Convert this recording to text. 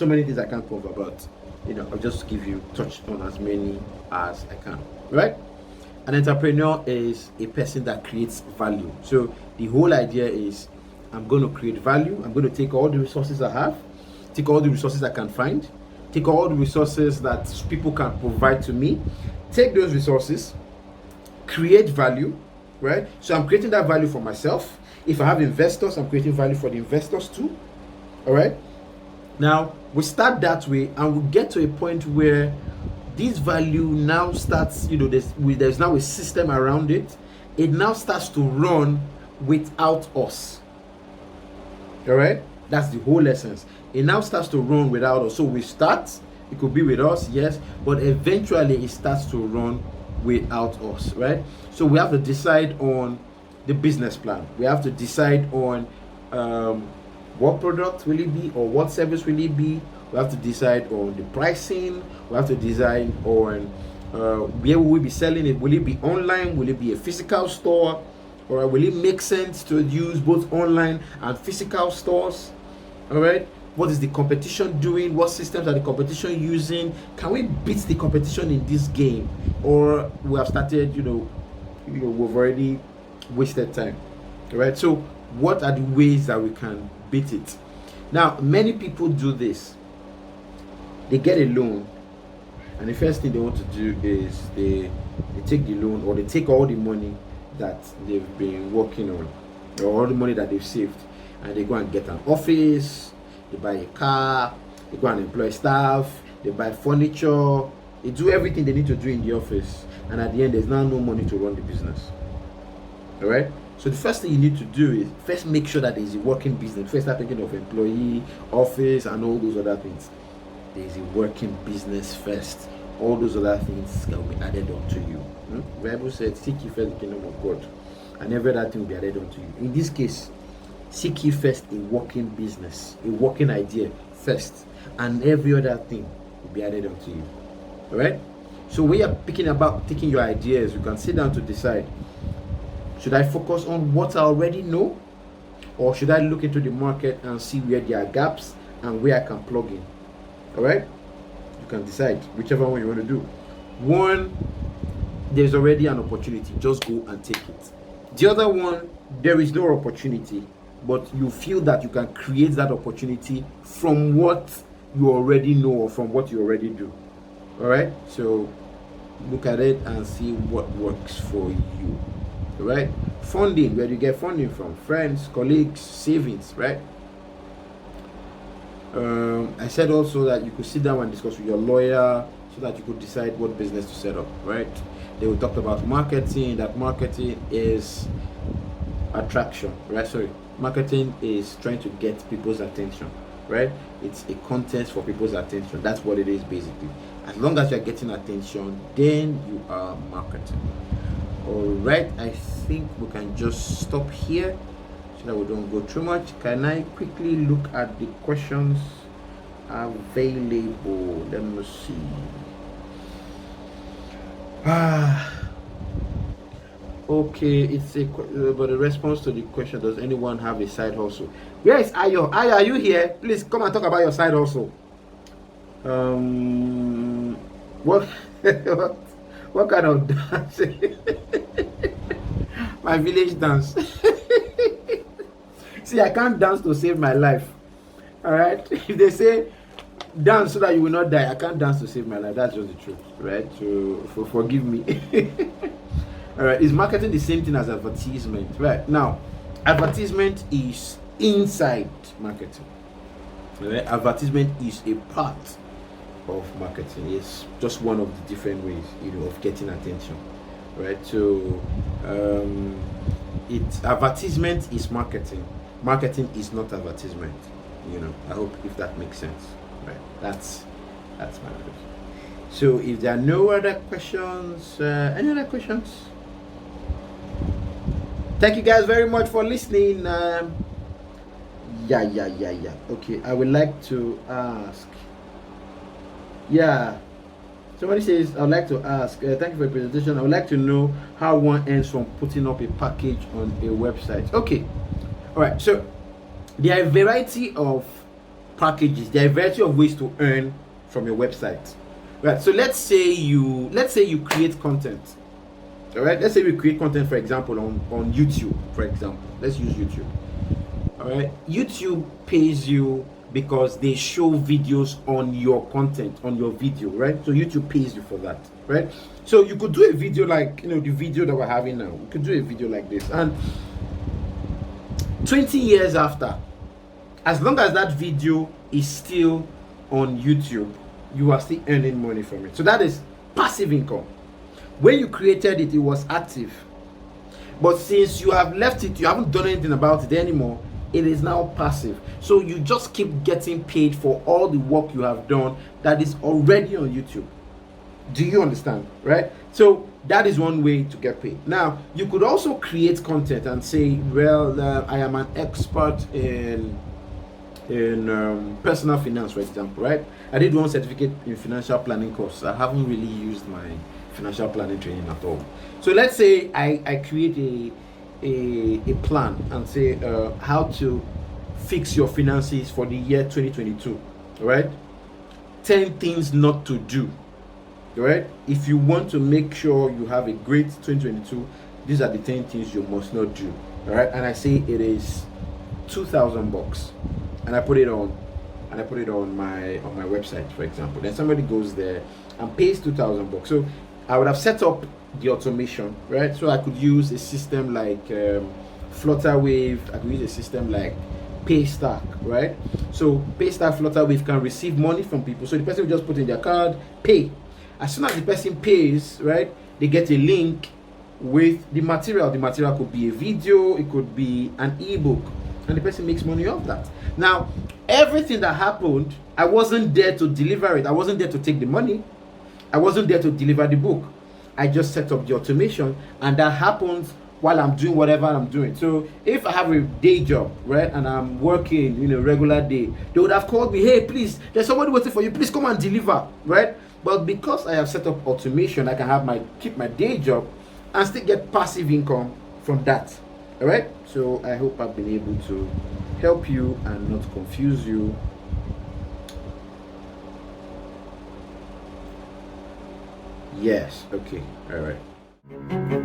many things I can't cover, but I'll just give you touch on as many as I can. Right? An entrepreneur is a person that creates value. So the whole idea is, I'm going to create value. I'm going to take all the resources I have, take all the resources I can find, take all the resources that people can provide to me, take those resources, create value, right? So I'm creating that value for myself. If I have investors, I'm creating value for the investors too. All right. Now we start that way, and we get to a point where this value now starts, there's now a system around it. It now starts to run without us. All right. That's the whole essence. It now starts to run without us. So we start, it could be with us, yes, but eventually it starts to run without us, right? So we have to decide on the business plan. We have to decide on what product will it be, or what service will it be. We have to decide on the pricing. We have to decide on where will we be selling it. Will it be online? Will it be a physical store? Or will it make sense to use both online and physical stores? All right. What is the competition doing? What systems are the competition using? Can we beat the competition in this game? Or we have started, we've already wasted time. All right. So what are the ways that we can beat it? Now, many people do this. They get a loan, and the first thing they want to do is they take the loan, or they take all the money that they've been working on, or all the money that they've saved, and they go and get an office, they buy a car, they go and employ staff, they buy furniture, they do everything they need to do in the office, and at the end there's now no money to run the business. All right. So the first thing you need to do is first make sure that there is a working business. First start thinking of employee, office, and all those other things. There is a working business first. All those other things can be added on to you. The Bible said, seek ye first the kingdom of God, and every other thing will be added on to you. In this case, seek ye first a working business, a working idea first, and every other thing will be added on to you. All right? So when you're taking your ideas, you can sit down to decide, should I focus on what I already know, or should I look into the market and see where there are gaps and where I can plug in? All right? You can decide whichever one you want to do. One, there's already an opportunity, just go and take it. The other one, there is no opportunity, but you feel that you can create that opportunity from what you already know, or from what you already do. All right? So look at it and see what works for you. All right? Funding, where do you get funding from? Friends, colleagues, savings, right? I said also that you could sit down and discuss with your lawyer so that you could decide what business to set up, right? They will talk about marketing, that marketing is attraction, right? Sorry, marketing is trying to get people's attention, right? It's a contest for people's attention. That's what it is basically. As long as you're getting attention, then you are marketing. All right, I think we can just stop here so that we don't go too much. Can I quickly look at the questions available? Let me see. Okay, it's but a response to the question, does anyone have a side hustle? Where is Ayo? Ayo, are you here? Please come and talk about your side hustle. What what kind of dance? My village dance. See, I can't dance to save my life. All right. If they say dance so that you will not die, I can't dance to save my life. That's just the truth, right? So forgive me. All right. Is marketing the same thing as advertisement? Right. Now, advertisement is inside marketing. Right? Advertisement is a part of marketing. It's just one of the different ways, of getting attention. Right. So advertisement is marketing. Marketing is not advertisement. I hope if that makes sense. Right. That's my question. So if there are no other questions, any other questions? Thank you guys very much for listening. Yeah. Okay, I would like to ask. Yeah. Somebody says, I would like to ask, thank you for your presentation. I would like to know how one ends from putting up a package on a website. Okay. All right. So there are a variety of packages. There are a variety of ways to earn from your website. Right. So let's say you create content. All right. Let's say we create content, for example, on YouTube. For example, let's use YouTube. All right. YouTube pays you because they show videos on your content, on your video, right? So YouTube pays you for that, right? So you could do a video like, the video that we're having now. You could do a video like this, and 20 years after, as long as that video is still on YouTube, you are still earning money from it. So that is passive income. When you created it, it was active, but since you have left it, you haven't done anything about it anymore, it is now passive. So you just keep getting paid for all the work you have done that is already on YouTube. Do you understand? Right? So that is one way to get paid. Now, you could also create content and say, well, I am an expert in personal finance, for example, right? I did one certificate in financial planning course. I haven't really used my financial planning training at all. So let's say I create a plan and say how to fix your finances for the year 2022. All right, 10 things not to do. All right, if you want to make sure you have a great 2022, these are the 10 things you must not do. All right, and I say it is $2,000, and I put it on my website, for example. Then somebody goes there and pays $2,000. So I would have set up the automation, right? So I could use a system like Flutterwave. I could use a system like Paystack, right? So Paystack, Flutterwave can receive money from people. So the person will just put in their card, pay. As soon as the person pays, right, they get a link with the material. The material could be a video, it could be an ebook, and the person makes money off that. Now, everything that happened, I wasn't there to deliver it. I wasn't there to take the money. I wasn't there to deliver the book. I just set up the automation, and that happens while I'm doing whatever I'm doing. So if I have a day job, right, and I'm working, regular day, they would have called me, hey, please, there's somebody waiting for you, please come and deliver, right? But because I have set up automation, I can keep my day job and still get passive income from that. All right? So I hope I've been able to help you and not confuse you. Yes, okay, all right.